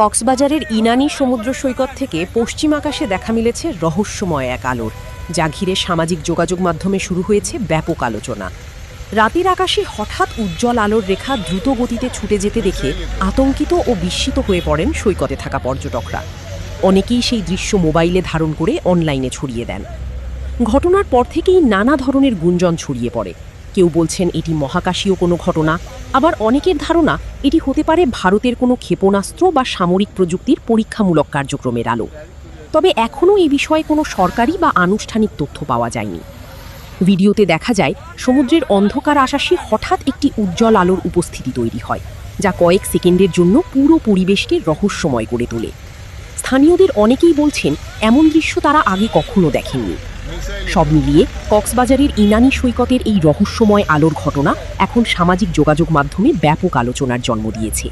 কক্সবাজারের ইনানি সমুদ্র সৈকত থেকে পশ্চিম আকাশে দেখা মিলেছে রহস্যময় এক আলোর, যা ঘিরে সামাজিক যোগাযোগ মাধ্যমে শুরু হয়েছে ব্যাপক আলোচনা। রাতের আকাশে হঠাৎ উজ্জ্বল আলোর রেখা দ্রুত গতিতে ছুটে যেতে দেখে আতঙ্কিত ও বিস্মিত হয়ে পড়েন সৈকতে থাকা পর্যটকরা। অনেকেই সেই দৃশ্য মোবাইলে ধারণ করে অনলাইনে ছড়িয়ে দেন। ঘটনার পর থেকেই নানা ধরনের গুঞ্জন ছড়িয়ে পড়ে। কেউ বলছেন এটি মহাকাশীয় কোনো ঘটনা, আবার অনেকের ধারণা এটি হতে পারে ভারতের কোনো ক্ষেপণাস্ত্র বা সামরিক প্রযুক্তির পরীক্ষামূলক কার্যক্রমের আলো। তবে এখনও এই বিষয়ে কোনো সরকারি বা আনুষ্ঠানিক তথ্য পাওয়া যায়নি। ভিডিওতে দেখা যায় সমুদ্রের অন্ধকার আকাশে হঠাৎ একটি উজ্জ্বল আলোর উপস্থিতি তৈরি হয়, যা কয়েক সেকেন্ডের জন্য পুরো পরিবেশকে রহস্যময় করে তোলে। স্থানীয়দের অনেকেই বলছেন এমন দৃশ্য তারা আগে কখনো দেখেননি। সব মিলিয়ে কক্সবাজারের ইনানি সৈকতের এই রহস্যময় আলোর ঘটনা এখন সামাজিক যোগাযোগ মাধ্যমে ব্যাপক আলোচনার জন্ম দিয়েছে।